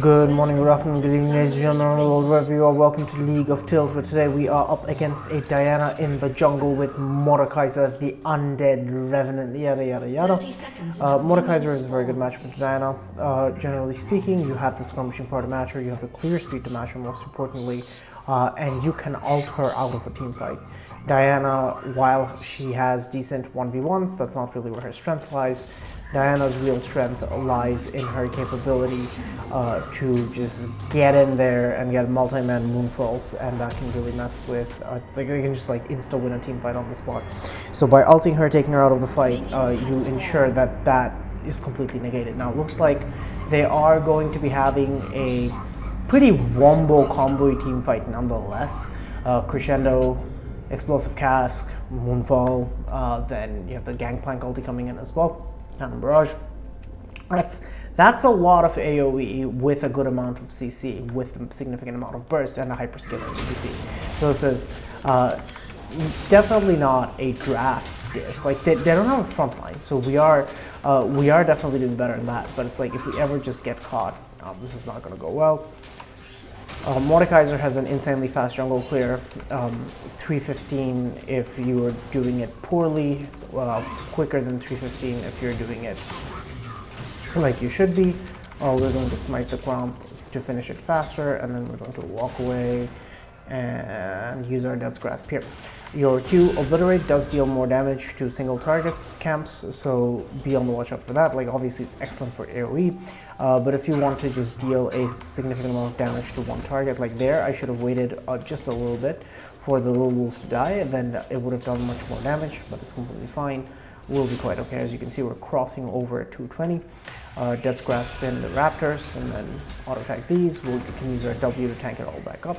Good morning, good afternoon, good evening, ladies and gentlemen, wherever you are. Welcome to League of Tilt, where today we are up against a Diana in the jungle with Mordekaiser, the undead revenant, yada yada yada. Mordekaiser is a very good match with Diana. Generally speaking, you have the skirmishing part to match her, you have the clear speed to match her, most importantly, and you can ult her out of a team fight. Diana, while she has decent 1v1s, that's not really where her strength lies. Diana's real strength lies in her capability to just get in there and get multi-man moonfalls, and that can really mess with, like, you can just like insta-win a team fight on the spot. So by ulting her, taking her out of the fight, you ensure that that is completely negated. Now it looks like they are going to be having a pretty wombo combo team fight nonetheless. Crescendo, Explosive Cask, Moonfall, then you have the Gangplank ulti coming in as well. Cannon Barrage. That's a lot of AoE with a good amount of CC, with a significant amount of burst and a hyperscaler CC. So this is definitely not a draft diff. Like they don't have a front line, so we are definitely doing better than that. But it's like if we ever just get caught, this is not going to go well. Mordekaiser has an insanely fast jungle clear, 315 if you are doing it poorly, quicker than 315 if you're doing it like you should be. We're going to smite the Gromp to finish it faster, and then we're going to walk away and use our Death's Grasp here. Your Q Obliterate does deal more damage to single target camps, so be on the watch out for that. Like obviously it's excellent for AoE, but if you want to just deal a significant amount of damage to one target, like there, I should have waited just a little bit for the little wolves to die, and then it would have done much more damage, but it's completely fine. We'll be quite okay. As you can see, we're crossing over at 220. Death's Grasp spin the Raptors, and then auto attack these. You can use our W to tank it all back up.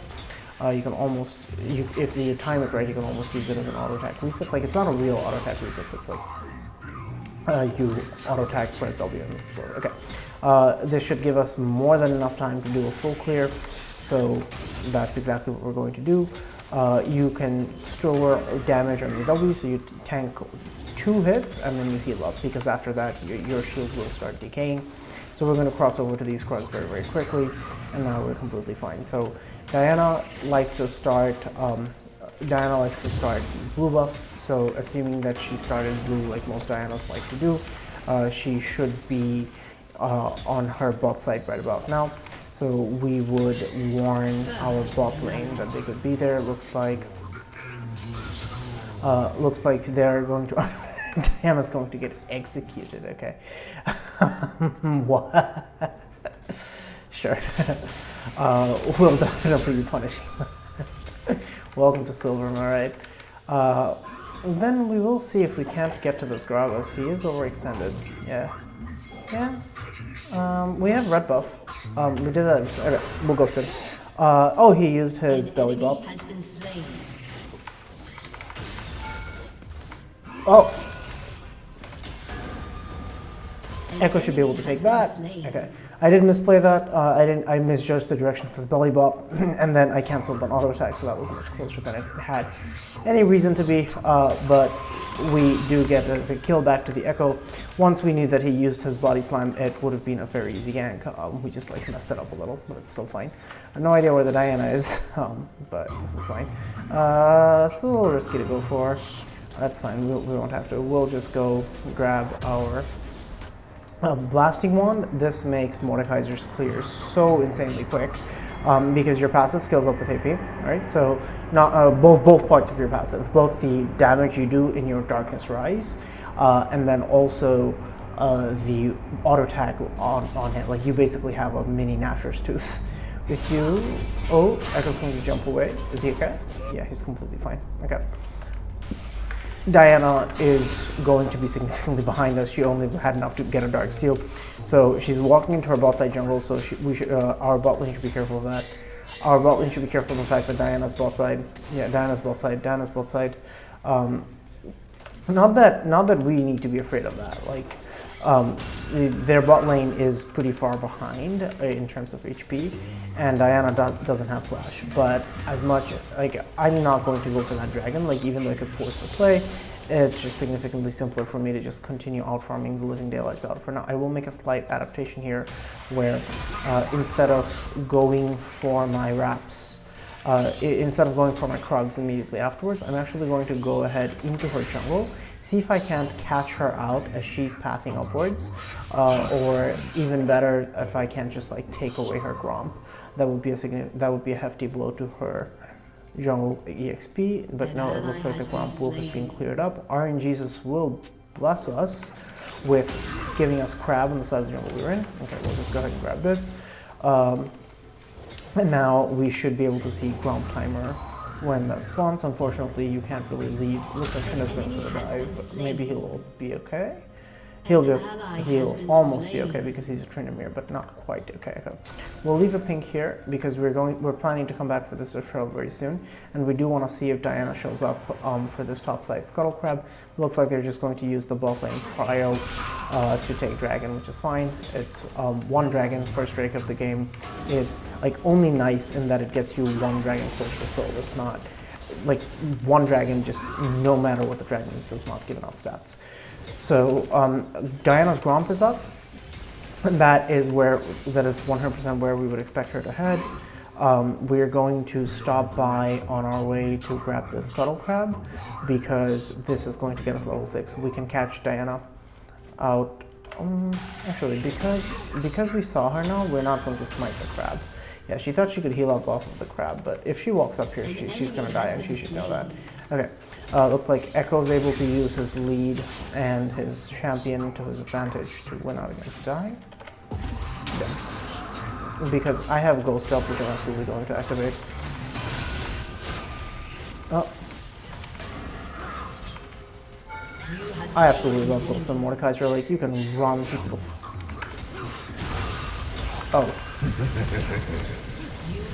You can almost, if you time it right, you can almost use it as an auto attack reset. Like it's not a real auto attack reset, it's like you auto attack, press W, and so okay. This should give us more than enough time to do a full clear, so that's exactly what we're going to do. You can store damage on your W, so you tank 2 hits and then you heal up, because after that your shield will start decaying. So we're going to cross over to these cards very, very quickly, and now we're completely fine. So Diana likes to start blue buff, so assuming that she started blue like most Dianas like to do, she should be on her bot side right about now. So we would warn our bot lane that they could be there. Looks like they're going to Diana's going to get executed, okay. What? Sure. We'll definitely be punishing them. Welcome to Silver, alright. Then we will see if we can't get to this Gragas. He is overextended. Yeah. Yeah. We have red buff. We did that. Okay, we'll ghost him. Oh, he used his belly bop. Oh! Echo should be able to take that. Okay. I didn't misplay that. I misjudged the direction of his belly bop, and then I canceled an auto attack, so that was much closer than it had any reason to be. But we do get the kill back to the Echo. Once we knew that he used his body slam, it would have been a very easy gank. We just like messed it up a little, but it's still fine. I have no idea where the Diana is, but this is fine. Still a little risky to go for. That's fine. We won't have to. We'll just go grab our Blasting Wand. This makes Mordekaiser's clear so insanely quick, because your passive scales up with AP, right? So not both parts of your passive, both the damage you do in your Darkness Rise, and then also the auto attack on hit. Like you basically have a mini Gnasher's Tooth with you. Oh, Echo's going to jump away. Is he okay? Yeah, he's completely fine. Okay. Diana is going to be significantly behind us. She only had enough to get a Dark Steel, so she's walking into her bot side jungle. So our bot lane should be careful of that. Our bot lane should be careful of the fact that Diana's bot side. Yeah, Diana's bot side. Not that we need to be afraid of that. Like their bot lane is pretty far behind in terms of HP, and Diana doesn't have flash. But as much, like, I'm not going to go for that dragon, like, even though I could force the play it's just significantly simpler for me to just continue out farming the living daylights out. For now, I will make a slight adaptation here where instead of going for my wraps, instead of going for my Krugs immediately afterwards, I'm actually going to go ahead into her jungle, see if I can't catch her out as she's pathing upwards, or even better, if I can just like take away her Gromp. That would be a hefty blow to her jungle EXP, but no, it looks like the Gromp will have been cleared up. RNGesus will bless us with giving us crab on the side of the jungle we're in. Okay, we'll just go ahead and grab this. And now we should be able to see Gromp timer when that spawns. Unfortunately, you can't really leave. Looks like Trina's going for the dive, but maybe he'll be okay. He'll almost be okay because he's a Tryndamere, but not quite okay. We'll leave a pink here because we're planning to come back for this referral very soon, and we do want to see if Diana shows up for this topside Scuttle Crab. Looks like they're just going to use the bot lane prio to take dragon, which is fine. It's one dragon, first Drake of the game, is like only nice in that it gets you one dragon close to soul. It's not like one dragon, just no matter what the dragon is, does not give enough stats. So Diana's Gromp is up, and that is 100% where we would expect her to head. We're going to stop by on our way to grab the Scuttle Crab because this is going to get us level 6. We can catch Diana out. Actually, because we saw her now, we're not going to smite the crab. Yeah, she thought she could heal up off of the crab, but if she walks up here, she's going to die, and she should know that. Okay, looks like Echo's able to use his lead and his champion to his advantage to win out against Die. Yeah. Because I have Ghost Drop, which I'm absolutely going to activate. Oh. I absolutely love Ghost and Mordekaiser. Like, you can run people. Oh.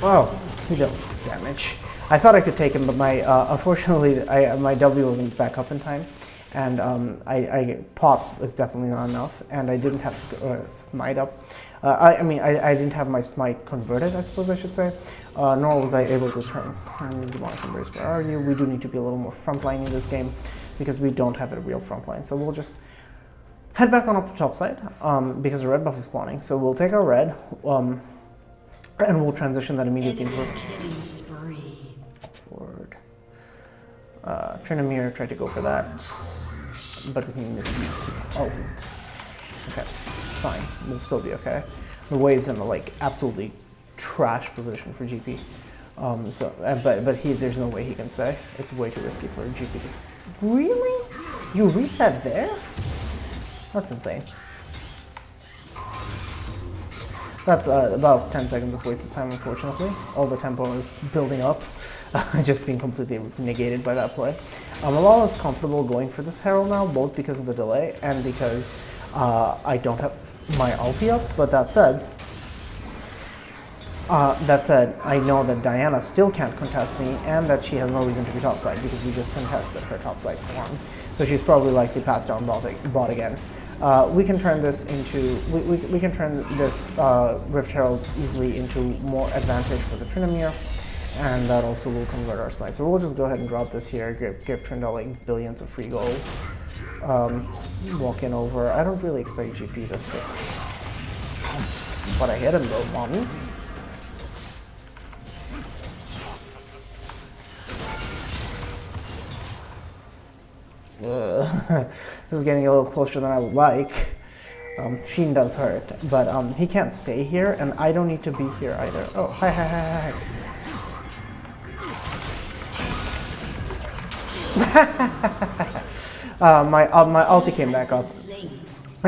Oh, he dealt damage. I thought I could take him, but unfortunately, my W wasn't back up in time, and pop was definitely not enough, and I didn't have smite up. I didn't have my smite converted, I suppose I should say, nor was I able to turn. Demonic Embrace, where are you? We do need to be a little more frontline in this game, because we don't have a real frontline, so we'll just head back on up to top side, because the red buff is spawning, so we'll take our red, and we'll transition that immediately into forward. Tryndamere tried to go for that, but he misused his ultimate. Okay, it's fine. We'll still be okay. The wave's in a like absolutely trash position for GP. But there's no way he can stay. It's way too risky for GP to. Really? You reset there? That's insane. That's about 10 seconds of wasted time, unfortunately. All the tempo is building up, just being completely negated by that play. Malala is comfortable going for this Herald now, both because of the delay and because I don't have my ulti up, but that said, I know that Diana still can't contest me, and that she has no reason to be topside because we just contested her topside form. So she's probably likely passed down bot again. We can turn this into we can turn this Rift Herald easily into more advantage for the Tryndamere, and that also will convert our smite. So we'll just go ahead and drop this here, give Trynda like billions of free gold. Walk in over. I don't really expect GP to stick, but I hit him though, mommy. This is getting a little closer than I would like. Sheen does hurt, but he can't stay here, and I don't need to be here either. Oh, hi. My ulti came back up.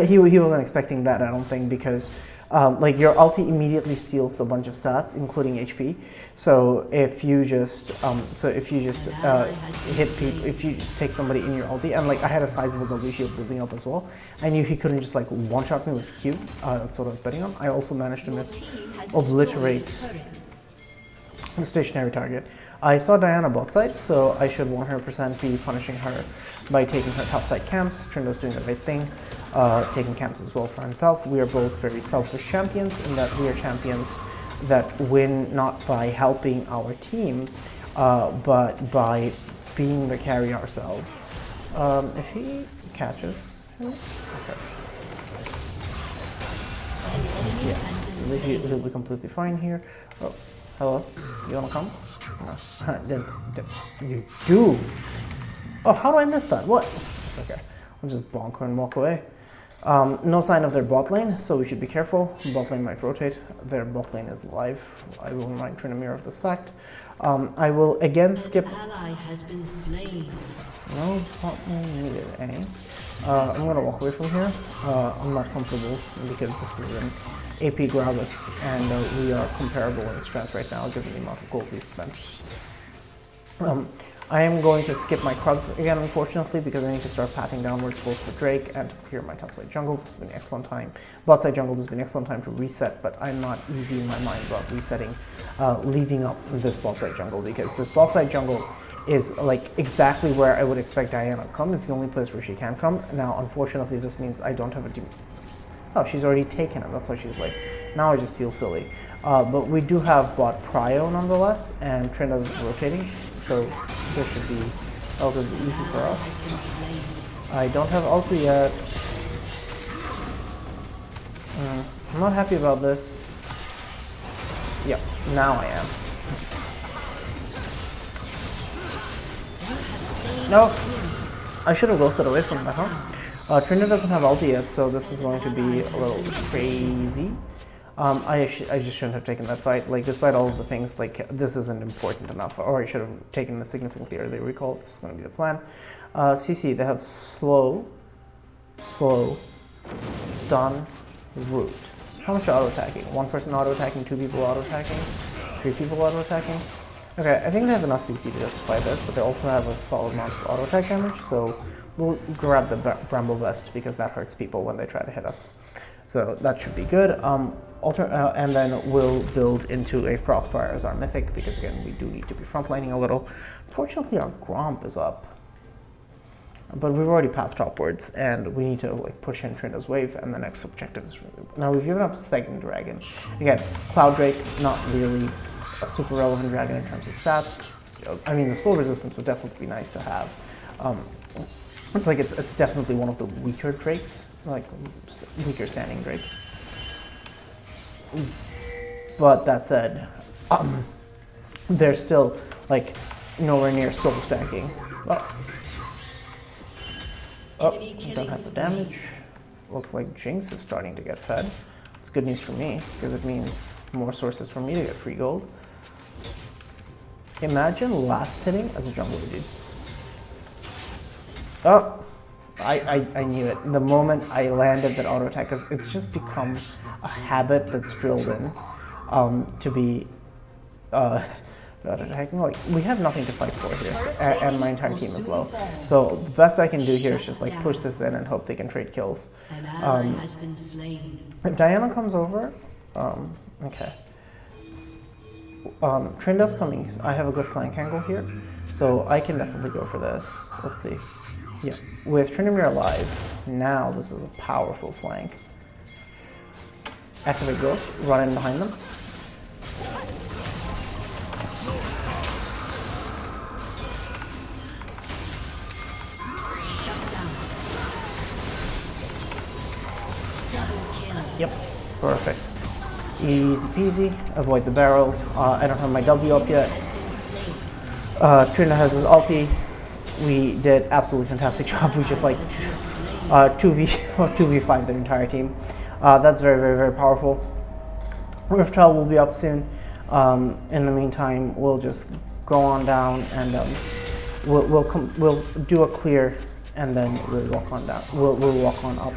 He wasn't expecting that, I don't think, because like your ulti immediately steals a bunch of stats, including HP. So if you just hit people, if you just take somebody in your ulti, and like I had a sizable W shield building up as well, I knew he couldn't just like one shot me with Q. That's what I was betting on. I also managed to obliterate the stationary target. I saw Diana bot side, so I should 100% be punishing her by taking her topside camps. Trynda's doing the right thing, taking camps as well for himself. We are both very selfish champions in that we are champions that win not by helping our team, but by being the carry ourselves. If he catches him, okay. Yeah, he'll be completely fine here. Oh, hello. You wanna come? No. You do. Oh, how do I miss that? What? It's okay. I'll just bonk her and walk away. No sign of their bot lane, so we should be careful. Bot lane might rotate. Their bot lane is live. I will remind Tryndamere of this fact. I will again skip. Ally has been slain. No bot lane needed, eh? I'm gonna walk away from here. I'm not comfortable because this is an AP Gravis and we are comparable in strength right now given the amount of gold we've spent. I am going to skip my Krugs again, unfortunately, because I need to start pathing downwards both for Drake and to clear my topside jungle. This has been an excellent time. Botside jungle has been an excellent time to reset, but I'm not easy in my mind about resetting, leaving up this botside jungle, because this botside jungle is like exactly where I would expect Diana to come. It's the only place where she can come. Now, unfortunately, this means I don't have a team. Oh, she's already taken him. That's why she's like, now I just feel silly. But we do have bot Prio nonetheless, and Trynda is rotating, so this should be relatively easy for us. I don't have ulti yet. I'm not happy about this. Yep, now I am. No, I should have ghosted away from that, huh? Trynda doesn't have ulti yet, so this is going to be a little crazy. I just shouldn't have taken that fight. Like, despite all of the things, like, this isn't important enough. Or I should have taken a significantly earlier recall if this is going to be the plan. CC, they have slow, stun, root. How much auto-attacking? One person auto-attacking, two people auto-attacking, three people auto-attacking? Okay, I think they have enough CC to justify this, but they also have a solid amount of auto-attack damage, so we'll grab the Bramble Vest because that hurts people when they try to hit us. So that should be good. And then we'll build into a Frostfire as our mythic, because again, we do need to be frontlining a little. Fortunately, our Gromp is up. But we've already pathed upwards, and we need to like push in Trynda's wave, and the next objective is... Now, we've given up Second Dragon. Again, Cloud Drake, not really a super relevant dragon in terms of stats. I mean, the slow resistance would definitely be nice to have. It's like it's definitely one of the weaker drakes, like weaker standing drakes. But that said, they're still like nowhere near soul stacking. Don't have the damage. Looks like Jinx is starting to get fed. It's good news for me because it means more sources for me to get free gold. Imagine last hitting as a jungler, dude. Oh, I knew it. The moment I landed that auto attack, because it's just become a habit that's drilled in to be auto attacking. Like, we have nothing to fight for here, so, and my entire team is low. So the best I can do here is just like push this in and hope they can trade kills. If Diana comes over, okay. Trynda's coming. I have a good flank angle here, so I can definitely go for this. Let's see. Yeah, with Tryndamere alive, now this is a powerful flank. Activate Ghost, run in behind them. Yep, perfect. Easy peasy, avoid the barrel. I don't have my W up yet. Trynda has his ulti. We did absolutely fantastic job. We just like 2v5 their entire team. That's very, very, very powerful. Revitalise will be up soon. In the meantime, we'll just go on down and we'll do a clear, and then we'll walk on down. We'll walk on up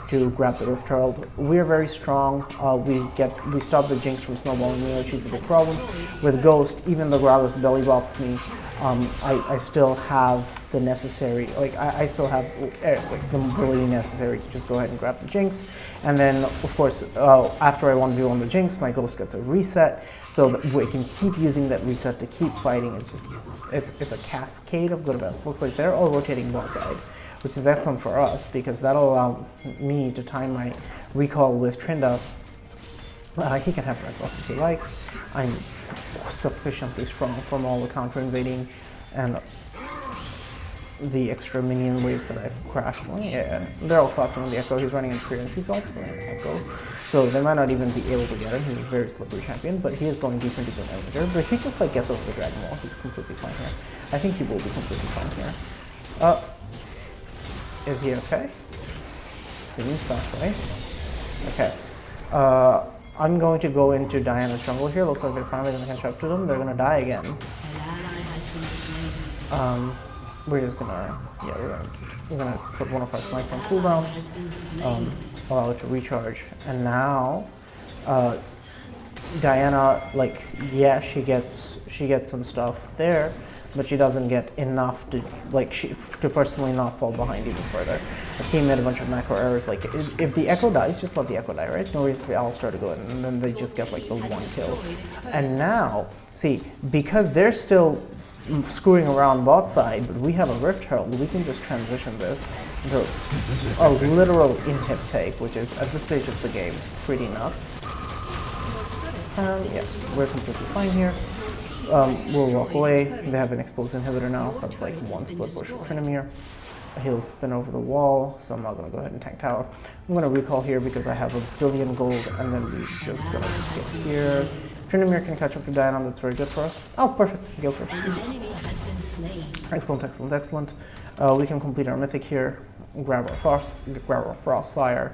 to grab the Revitalise. We're very strong. We stop the Jinx from snowballing, which is a big problem. With Ghost, even though Gravis belly bops me, I still have the necessary, like I still have like the mobility necessary to just go ahead and grab the Jinx. And then, of course, after I 1v1 the Jinx, my Ghost gets a reset, so that we can keep using that reset to keep fighting. It's just, it's a cascade of good events. Looks like they're all rotating bot side, which is excellent for us because that'll allow me to time my recall with Trynda. He can have red buff if he likes. I'm sufficiently strong from all the counter invading, and the extra minion waves that I've crashed. Well, yeah, they're all collapsing on the Echo. He's running Interference. He's also an Echo. So they might not even be able to get him. He's a very slippery champion, but he is going deeper and deeper in Elevator. But if he just like gets over the Dragon Wall, he's completely fine here. I think he will be completely fine here. Is he okay? Seems that way. Okay. I'm going to go into Diana's jungle here. Looks like they're finally going to catch up to them. They're going to die again. We're just gonna, yeah, we're gonna put one of our smites on cooldown, allow it to recharge, and now, Diana, like, yeah, she gets some stuff there, but she doesn't get enough to, like, to personally not fall behind even further. The team made a bunch of macro errors, like, if the Echo dies, just let the Echo die, right? No reason for the Alistar to go in, and then they just get, like, the one kill. And now, see, because they're still screwing around bot side, but we have a Rift Herald, we can just transition this into a literal inhib take, which is, at this stage of the game, pretty nuts. Yes, we're completely fine here. We'll walk away. They have an explosive inhibitor now. That's like one split bush for Tryndamere. He'll spin over the wall, so I'm not going to go ahead and tank tower. I'm going to recall here because I have a billion gold, and then we're just going to get here. Tryndamere can catch up to Diana, that's very good for us. Oh, perfect. Go first. Excellent, excellent, excellent. We can complete our mythic here, grab our Frostfire,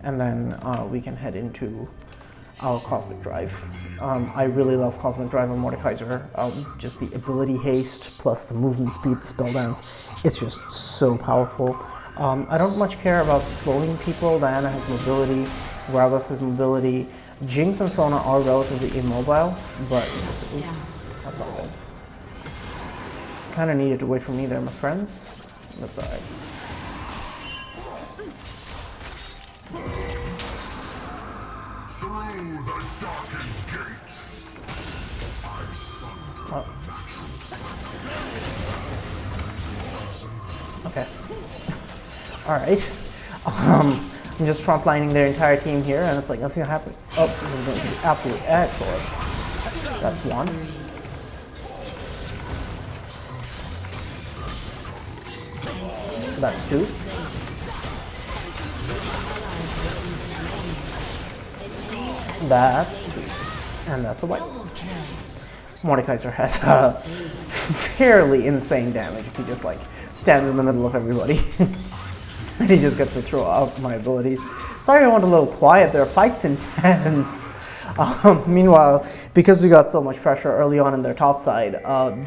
and then we can head into our Cosmic Drive. I really love Cosmic Drive on Mordekaiser. Just the ability haste plus the movement speed, the spell dance. It's just so powerful. I don't much care about slowing people. Diana has mobility, Gragas has mobility. Jinx and Sona are relatively immobile, but that's not good. Kind of needed to wait for me there, my friends. That's alright. Through the darkened gate, I summon Okay. Alright. I'm just frontlining their entire team here, and it's like, let's see what happens. Oh, this is going to be absolutely excellent. That's one. That's two. That's three. And that's a white. Mordekaiser has fairly insane damage if he just like stands in the middle of everybody. And he just gets to throw out my abilities. Sorry I went a little quiet there, fight's intense. Meanwhile, because we got so much pressure early on in their top side,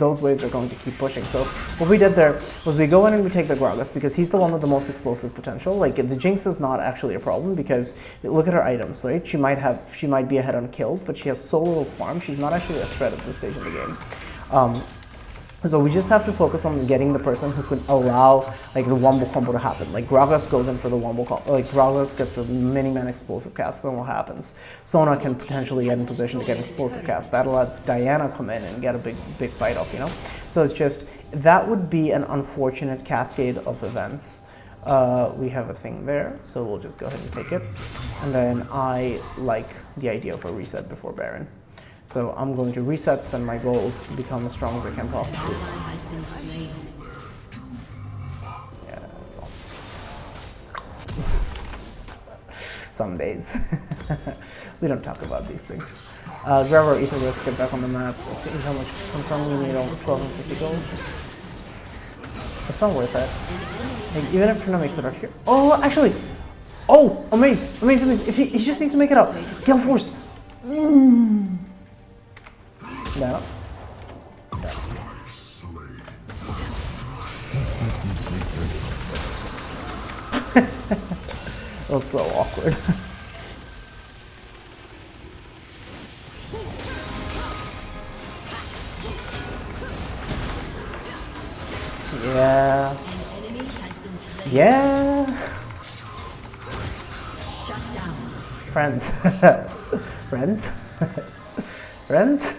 those waves are going to keep pushing. So what we did there was we go in and we take the Gragas because he's the one with the most explosive potential. Like the Jinx is not actually a problem because look at her items, right? She might be ahead on kills, but she has so little farm, she's not actually a threat at this stage of the game. So we just have to focus on getting the person who could allow like the wombo combo to happen. Like Gragas goes in for the wombo combo, like Gragas gets a mini-man explosive cast, then what happens? Sona can potentially get in position to get an explosive cast. That lets Diana come in and get a big fight off, you know? So it's just, that would be an unfortunate cascade of events. We have a thing there, so we'll just go ahead and take it. And then I like the idea of a reset before Baron. So I'm going to reset, spend my gold, become as strong as I can possibly. Yeah. Some days. We don't talk about these things. Grab our Ether Risk, get back on the map, see how much confirm we need almost 1250 gold. It's not worth it. Like, even if Trina makes it out here. Oh, actually! Oh, amazing! If he just needs to make it out. Gale Force! No. It was so awkward. Yeah. Yeah. Friends. Friends. Friends?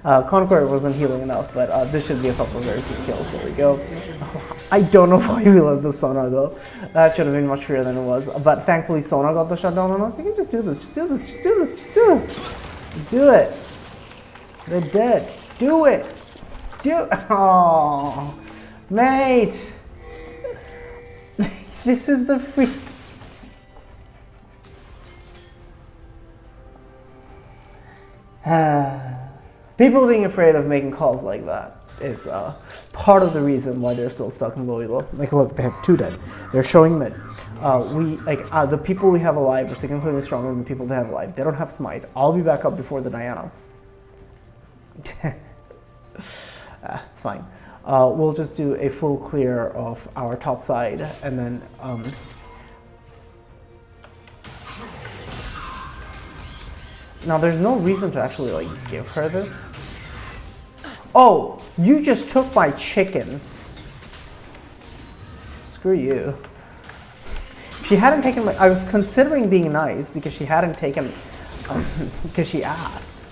Conqueror wasn't healing enough, but this should be a couple of very few kills. There we go. I don't know why we let the Sona go. That should have been much freer than it was. But thankfully Sona got the shutdown on us. You can just do this, just do this, just do this, just do this. Just do it. They're dead. Do it. Do it. Oh. Mate! This is the free... People being afraid of making calls like that is part of the reason why they're still stuck in low elo. Like, look, they have 2 dead. They're showing mid. The people we have alive are significantly stronger than the people they have alive. They don't have smite. I'll be back up before the Diana. It's fine. We'll just do a full clear of our top side, and then now there's no reason to actually like give her this. Oh, you just took my chickens. Screw you. She hadn't taken my... I was considering being nice because she hadn't taken... because she asked.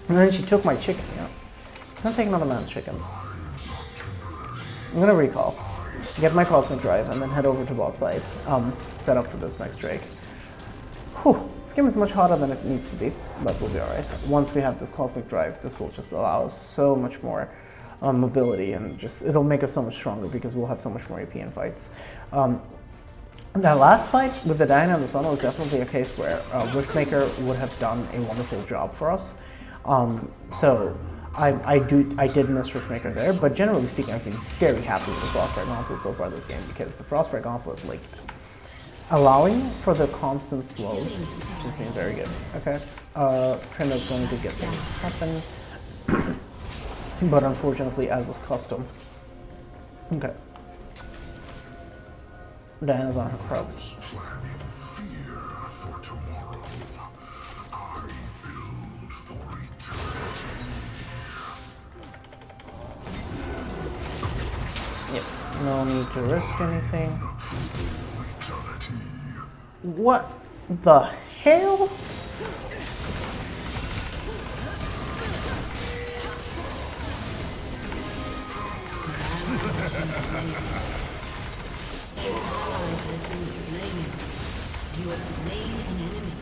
And then she took my chicken, yeah. I'm gonna take another man's chickens. I'm gonna recall. Get my Cosmic Drive and then head over to bot side. Set up for this next Drake. Whew, this game is much harder than it needs to be, but we'll be alright. Once we have this Cosmic Drive, this will just allow us so much more mobility, and just it'll make us so much stronger because we'll have so much more AP in fights. That last fight with the Diana and the Sun was definitely a case where Riftmaker would have done a wonderful job for us. So I did miss Riftmaker there, but generally speaking, I've been very happy with the Frostfire Gauntlet so far this game, because the Frostfire Gauntlet, like, allowing for the constant slows, which has been very good. Okay, Trinda's going to get things happen, but unfortunately, as is custom. Okay. Diana's on her crocs. Yep, no need to risk anything. What the hell? Has been slain. You have slain an enemy.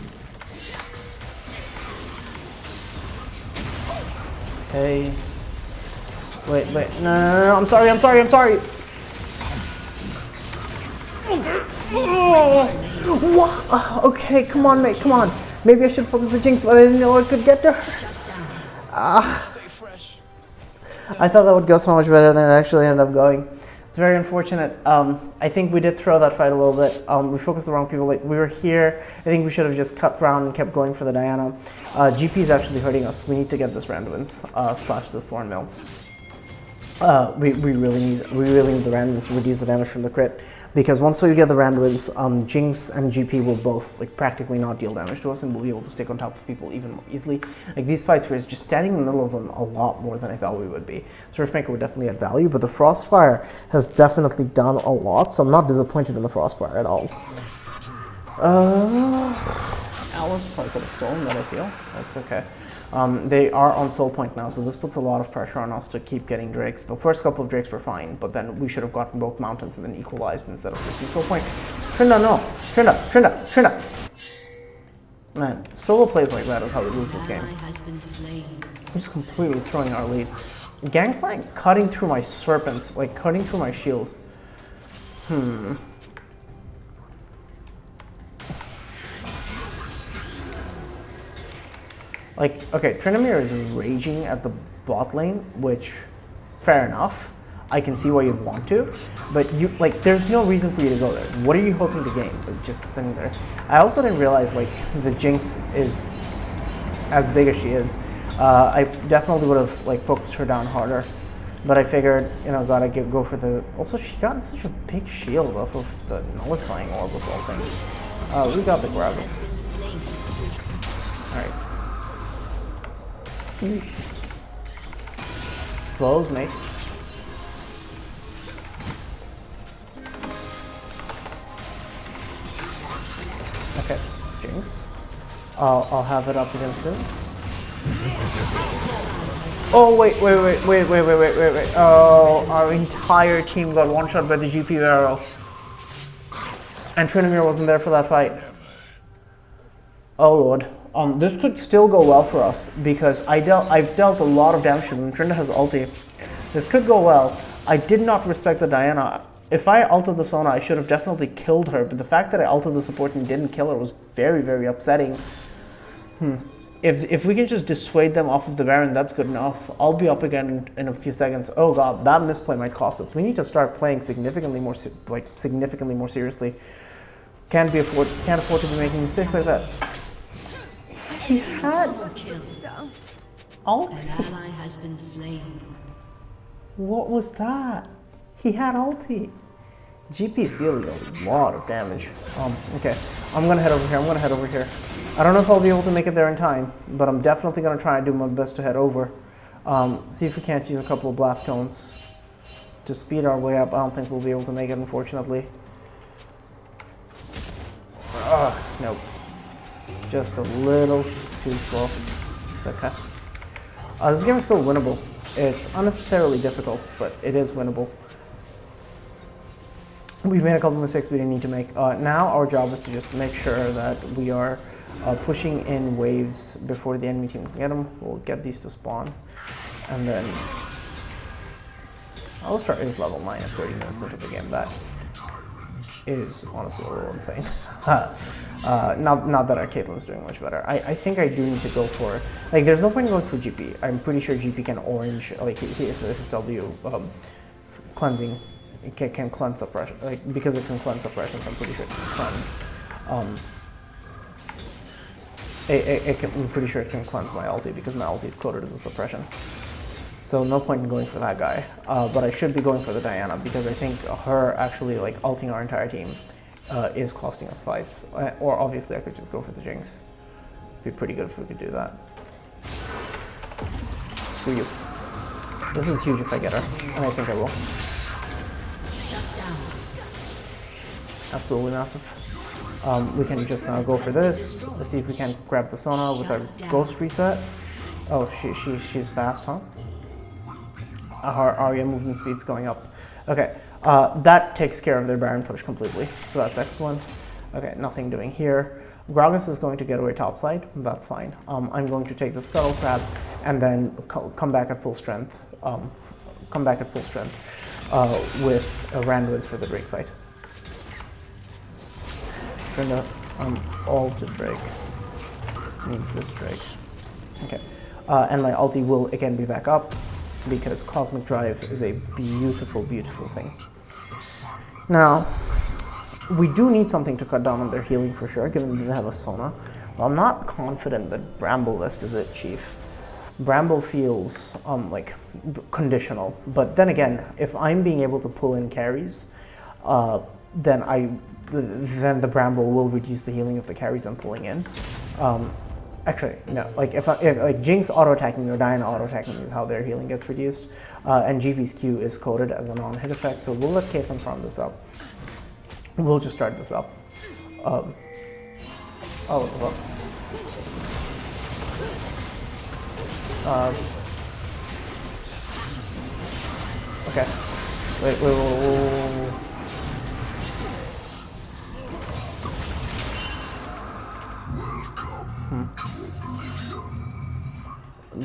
Hey. Wait. No. I'm sorry. What? Okay, come on, mate, come on. Maybe I should focus the Jinx, but I didn't know I could get to her. I thought that would go so much better than it actually ended up going. It's very unfortunate. I think we did throw that fight a little bit. We focused the wrong people. Like, we were here. I think we should have just cut round and kept going for the Diana. GP is actually hurting us. We need to get this randomness slash this Thorn Mill. We really need the randomness to reduce the damage from the crit, because once we get the randomness, Jinx and GP will both like practically not deal damage to us, and we'll be able to stick on top of people even more easily. Like these fights, we're just standing in the middle of them a lot more than I thought we would be. Surfmaker would definitely add value, but the Frostfire has definitely done a lot, so I'm not disappointed in the Frostfire at all. Alice probably could have stolen that, I feel. That's okay. They are on soul point now, so this puts a lot of pressure on us to keep getting Drakes. The first couple of Drakes were fine, but then we should have gotten both mountains and then equalized instead of just soul point. Trinda, no! Trinda! Man, solo plays like that is how we lose this game. We're just completely throwing our lead. Gangplank cutting through my serpents, like cutting through my shield. Like, okay, Tryndamere is raging at the bot lane, which, fair enough. I can see why you'd want to, but you, like, there's no reason for you to go there. What are you hoping to gain? Like, just sitting there. I also didn't realize, like, the Jinx is as big as she is. I definitely would have, like, focused her down harder, but I figured, you know, gotta go for the... Also, she got such a big shield off of the nullifying orb of all things. We got the Gravis. Alright. Slows, mate. Okay, Jinx. I'll have it up again soon. Oh, wait. Oh, our entire team got one-shot by the GP arrow. And Tryndamere wasn't there for that fight. Oh, Lord. This could still go well for us because I've dealt a lot of damage to them. Trinda has ulti. This could go well. I did not respect the Diana. If I ulted the Sona, I should have definitely killed her, but the fact that I ulted the support and didn't kill her was very, very upsetting. If we can just dissuade them off of the Baron, that's good enough. I'll be up again in a few seconds. Oh god, that misplay might cost us. We need to start playing significantly more seriously. Can't afford to be making mistakes like that. He had ult. An ally has been slain. What was that? He had ulti. GP's dealing a lot of damage. Okay, I'm gonna head over here. I don't know if I'll be able to make it there in time, but I'm definitely gonna try and do my best to head over. See if we can't use a couple of blast stones to speed our way up. I don't think we'll be able to make it, unfortunately. Nope. Just a little too slow. It's okay. This game is still winnable. It's unnecessarily difficult, but it is winnable. We've made a couple of mistakes we didn't need to make. Now our job is to just make sure that we are pushing in waves before the enemy team can get them. We'll get these to spawn. And then Alistar is level 9 at 30 minutes into the game. That is honestly a little insane. Not that our Caitlyn's doing much better. I think I do need to go for, like, there's no point in going for GP. I'm pretty sure GP can orange, like, his W cleansing. It can cleanse suppression, like, because it can cleanse suppressions, I'm pretty sure it can cleanse. I'm pretty sure it can cleanse my ulti because my ulti is coded as a suppression. So no point in going for that guy. But I should be going for the Diana because I think her actually, like, ulting our entire team is costing us fights. Or obviously I could just go for the Jinx. It'd be pretty good if we could do that. Screw you. This is huge if I get her, and I think I will. Absolutely massive. We can just now go for this. Let's see if we can grab the Sona with our Ghost reset. Oh, she's fast, huh? Our Arya movement speed's going up. Okay, that takes care of their Baron push completely, so that's excellent. Okay, nothing doing here. Gragas is going to get away topside, that's fine. I'm going to take the Scuttle Crab and then come back at full strength. With Randwoods for the Drake fight. Trying to ult to Drake. Need this Drake. Okay, and my ulti will again be back up because Cosmic Drive is a beautiful, beautiful thing. Now, we do need something to cut down on their healing for sure, given that they have a Sona. But I'm not confident that Bramble Vest is it, Chief. Bramble feels like conditional, but then again, if I'm being able to pull in carries, then the Bramble will reduce the healing of the carries I'm pulling in. Actually, no. Like if Jinx auto attacking me or Diana auto attacking me is how their healing gets reduced, and GP's Q is coded as a non-hit effect. So we'll let Caitlyn farm this up. We'll just start this up. Oh, what the fuck? Okay. Wait.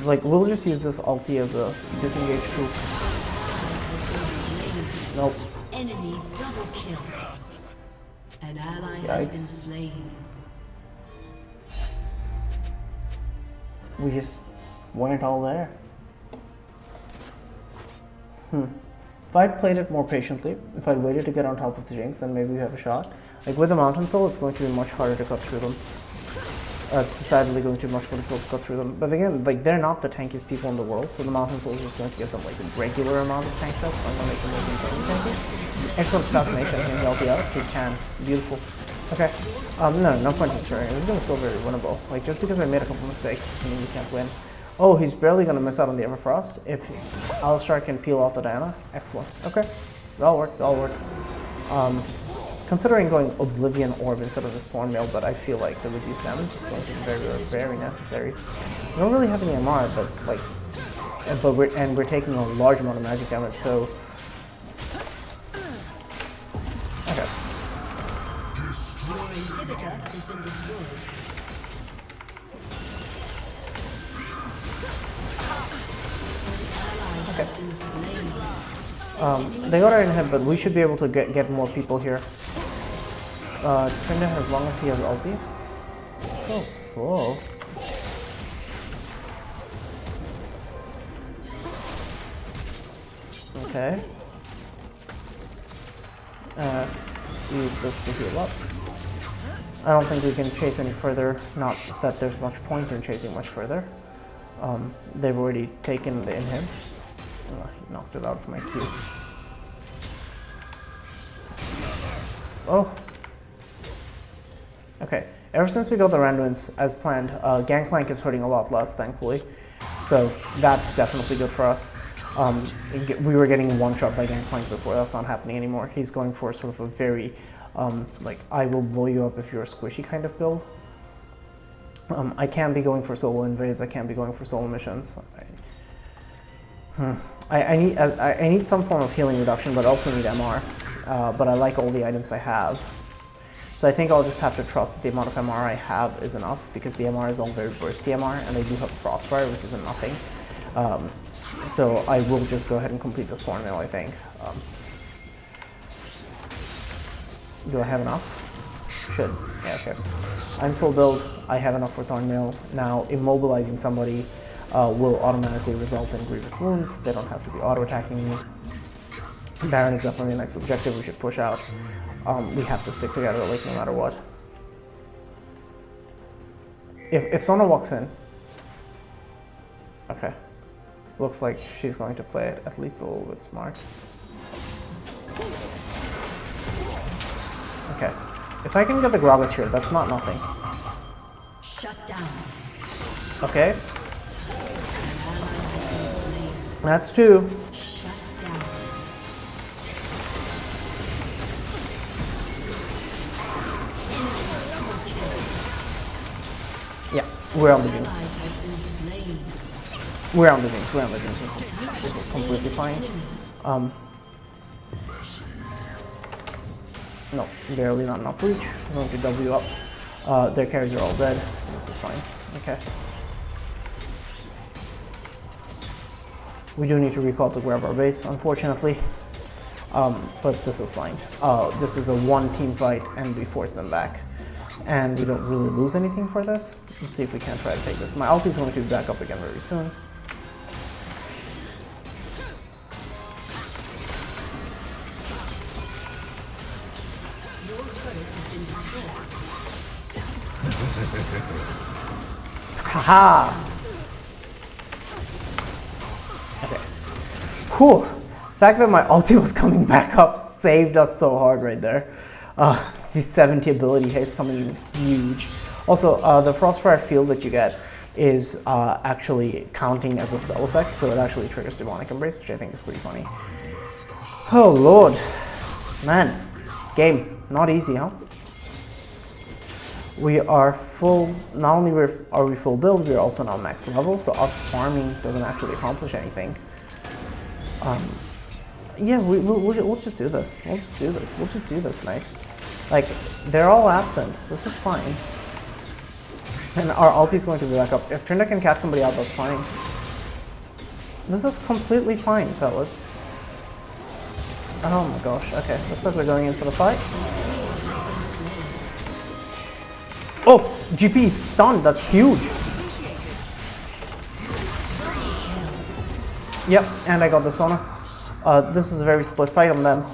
Like, we'll just use this ulti as a disengage tool. Nope. Enemy double kill. An ally has been slain. We just weren't all there. If I'd played it more patiently, if I'd waited to get on top of the Jinx, then maybe we have a shot. Like with the Mountain Soul, it's going to be much harder to cut through them. It's sadly going to be much more difficult to cut through them. But again, like, they're not the tankiest people in the world, so the Mountain Soul is just going to give them like a regular amount of tank sets. I'm going to make them more insanely tanky. Excellent assassination, can help you out. He can. Beautiful. Okay. No point in stirring. This game is still very winnable. Like, just because I made a couple mistakes doesn't mean we can't win. Oh, he's barely going to miss out on the Everfrost. If Alistar can peel off the Diana, excellent. Okay. That'll work. Considering going Oblivion Orb instead of this Thornmail, but I feel like the reduced damage is going to be very, very necessary. We don't really have any MR, but like, we're taking a large amount of magic damage, so okay. Inhibitor has been destroyed. Ally has been slain. They got our inhib, but we should be able to get more people here. Trinda, as long as he has ulti. It's so slow. Okay. Use this to heal up. I don't think we can chase any further. Not that there's much point in chasing much further. They've already taken the inhib. Oh, he knocked it out of my Q. Oh. Okay. Ever since we got the Randuins as planned, Gangplank is hurting a lot less, thankfully. So that's definitely good for us. We were getting one shot by Gangplank before. That's not happening anymore. He's going for sort of a very, like, I will blow you up if you're a squishy kind of build. I can be going for solo invades. I can be going for solo missions. I need some form of healing reduction, but I also need MR. But I like all the items I have. So I think I'll just have to trust that the amount of MR I have is enough, because the MR is all very bursty MR, and they do have a Frostfire, which isn't nothing. So I will just go ahead and complete this Thornmail, I think. Do I have enough? Should. Yeah, okay. I'm full build. I have enough for Thornmail. Now, immobilizing somebody will automatically result in grievous wounds. They don't have to be auto-attacking me. Baron is definitely the next objective. We should push out. We have to stick together, like, no matter what. If Sona walks in... Okay. Looks like she's going to play it at least a little bit smart. Okay. If I can get the Gragas here, that's not nothing. Shut down. Okay. That's 2. Shut down. Yeah, we're on the Jinx. Has been slain. We're on the Jinx. We're on the Jinx. This is completely fine. No, barely not enough reach. I'm going to W up. Their carries are all dead, so this is fine. Okay. We do need to recall to grab our base, unfortunately. But this is fine. This is a one team fight, and we force them back. And we don't really lose anything for this. Let's see if we can try to take this. My ulti is going to be back up again very soon. Haha! Okay. Whew! The fact that my ulti was coming back up saved us so hard right there. The 70 ability haste coming in huge. Also, the Frostfire field that you get is actually counting as a spell effect, so it actually triggers Demonic Embrace, which I think is pretty funny. Oh lord. Man, this game, not easy, huh? We are full, not only are we full build, we are also now max level, so us farming doesn't actually accomplish anything. Yeah, we'll just do this. We'll just do this. We'll just do this, mate. Like, they're all absent. This is fine. And our ulti's going to be back up. If Trinda can catch somebody out, that's fine. This is completely fine, fellas. Oh my gosh, okay. Looks like we're going in for the fight. Oh, GP is stunned, that's huge. Yep, and I got the Sona. This is a very split fight on them.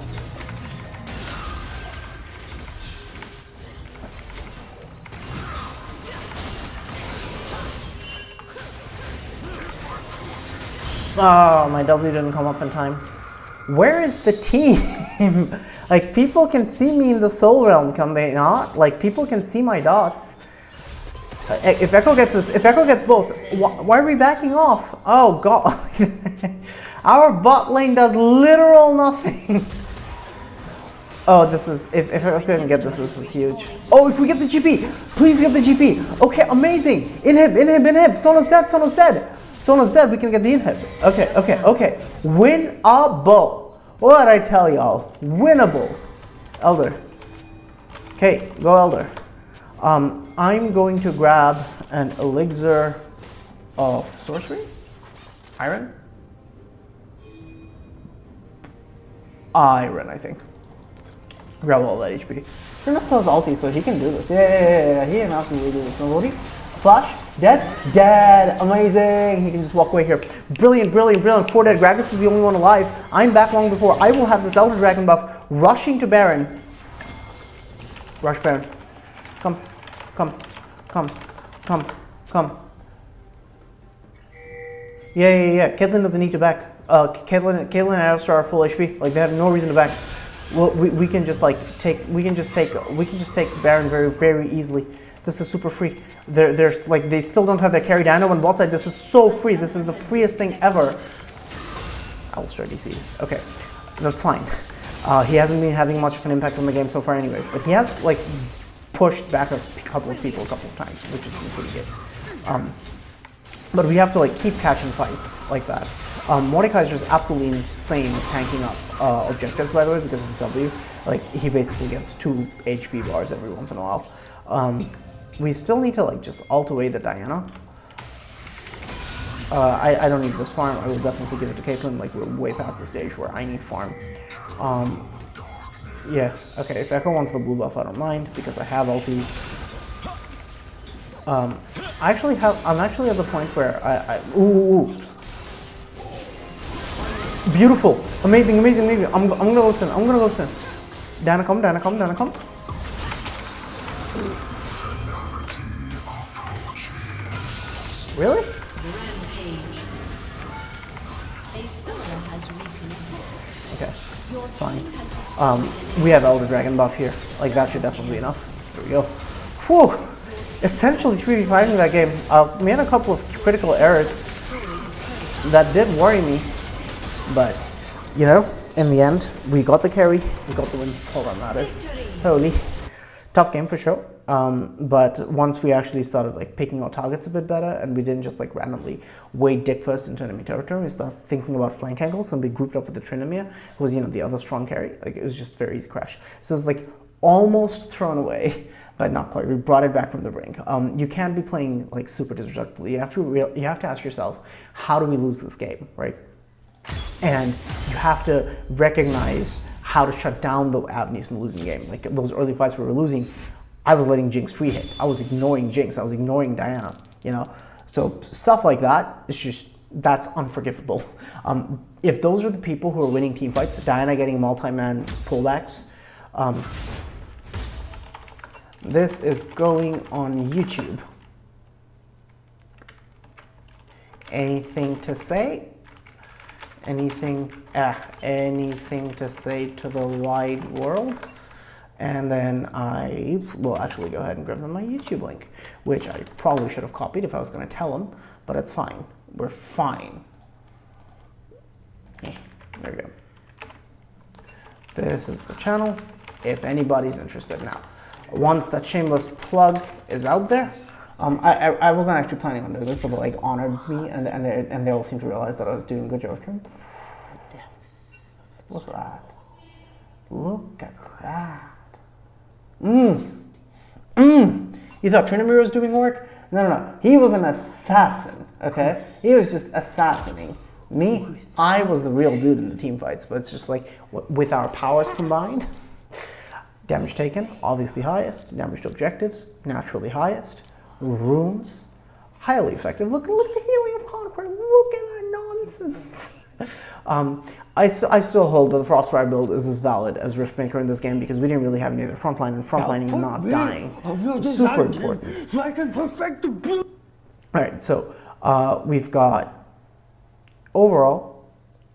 Oh, my W didn't come up in time. Where is the team? Like, people can see me in the Soul Realm, can they not? Like, people can see my dots. If Echo gets this, if Echo gets both, why are we backing off? Oh god. Our bot lane does literal nothing. Oh, this is, if I couldn't get this, this is huge. Oh, if we get the GP, please get the GP. Okay, amazing. Inhib. Sona's dead. Sona's dead, we can get the inhib. Okay. Winnable. What did I tell y'all? Winnable. Elder. Okay, go Elder. I'm going to grab an elixir of sorcery? Iron? Iron, I think. Grab all that HP. He still has ulti, so he can do this. Yeah, he can absolutely do this. No ulti. Flash. Dead. Amazing. He can just walk away here. Brilliant. 4 dead. Gragas is the only one alive. I'm back long before. I will have this Elder Dragon buff rushing to Baron. Rush Baron. Come. Yeah. Caitlyn doesn't need to back. Caitlyn and Alistar are full HP. Like, they have no reason to back. Well, we can just take Baron very, very easily. This is super free. There's like, they still don't have their carry dino on bot side. This is so free. This is the freest thing ever. Alistar DC. Okay, that's fine. He hasn't been having much of an impact on the game so far, anyways. But he has like pushed back a couple of people a couple of times, which has been pretty good. But we have to like keep catching fights like that. Mordekaiser is absolutely insane tanking up objectives, by the way, because of his W. Like, he basically gets 2 HP bars every once in a while. We still need to like just ult away the Diana. I don't need this farm. I will definitely give it to Caitlyn. Like, we're way past the stage where I need farm. Yeah, okay, if Echo wants the blue buff, I don't mind, because I have ulti. I'm actually at the point where ooh. Beautiful. Amazing. I'm gonna go sin. Dana come. Really? Okay, it's fine. We have Elder Dragon buff here. Like, that should definitely be enough. There we go. Whew! Essentially 3v5 in that game. We had a couple of critical errors that did worry me, but, you know, in the end, we got the carry, we got the win. That's all that matters. Holy. Tough game for sure. But once we actually started like picking our targets a bit better, and we didn't just like randomly wait dickfirst into enemy territory, we started thinking about flank angles, and we grouped up with the Trinomia, who was, you know, the other strong carry. Like, it was just very easy crash. So it's like almost thrown away, but not quite. We brought it back from the brink. You can't be playing like super disrespectfully. You have to ask yourself, how do we lose this game, right? And you have to recognize how to shut down the avenues in losing the game. Like, those early fights we were losing, I was letting Jinx free hit. I was ignoring Jinx. I was ignoring Diana, you know? So stuff like that is just, that's unforgivable. If those are the people who are winning team fights, Diana getting multi-man pullbacks, this is going on YouTube. Anything to say? Anything to say to the wide world? And then I will actually go ahead and grab them my YouTube link, which I probably should have copied if I was going to tell them, but it's fine. We're fine. There we go. This is the channel, if anybody's interested. Now, once that shameless plug is out there, I wasn't actually planning on doing this, but they like honored me, and they all seem to realize that I was doing a good job. Look at that. Look at that. You thought Trinomir was doing work? No. He was an assassin, okay? He was just assassinating me. I was the real dude in the team fights, but it's just like, with our powers combined, damage taken, obviously highest. Damage to objectives, naturally highest. Runes, highly effective. Look at the healing of Conqueror. Look at that nonsense. I still hold that the Frostfire build is as valid as Riftmaker in this game, because we didn't really have any other frontline, and frontlining and not dying is super important. Alright, so we've got overall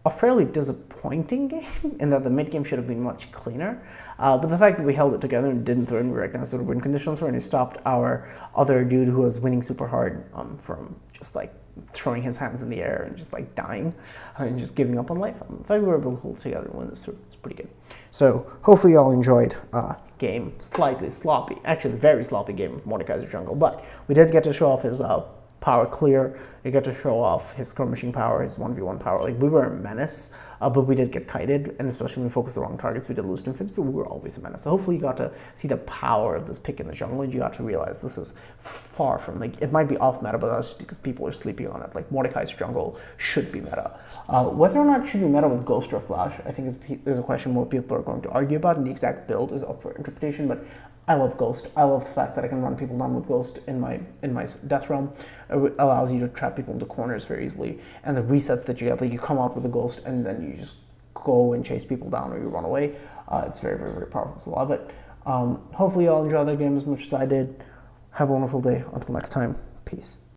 a fairly disappointing game in that the mid game should have been much cleaner, but the fact that we held it together and didn't throw in, we recognized what the win conditions were, and he stopped our other dude who was winning super hard from just like throwing his hands in the air and just like dying and just giving up on life. The fact we were able to hold together and win this through, it's pretty good. So hopefully you all enjoyed game, slightly sloppy, actually very sloppy game of Mordekaiser jungle, but we did get to show off his power clear. You get to show off his skirmishing power, his 1v1 power. Like, we were a menace, but we did get kited, and especially when we focused the wrong targets, we did lose to infants, but we were always a menace. So hopefully you got to see the power of this pick in the jungle, and you got to realize this is far from, like, it might be off meta, but that's just because people are sleeping on it. Like, Mordekaiser jungle should be meta. Whether or not it should be meta with Ghost or Flash, I think there's a question more people are going to argue about, and the exact build is up for interpretation, but I love Ghost. I love the fact that I can run people down with Ghost in my Death Realm. It allows you to trap people into corners very easily, and the resets that you get, like, you come out with a Ghost and then you just go and chase people down or you run away. It's very, very, very powerful, so love it. Hopefully you all enjoy that game as much as I did. Have a wonderful day. Until next time, peace.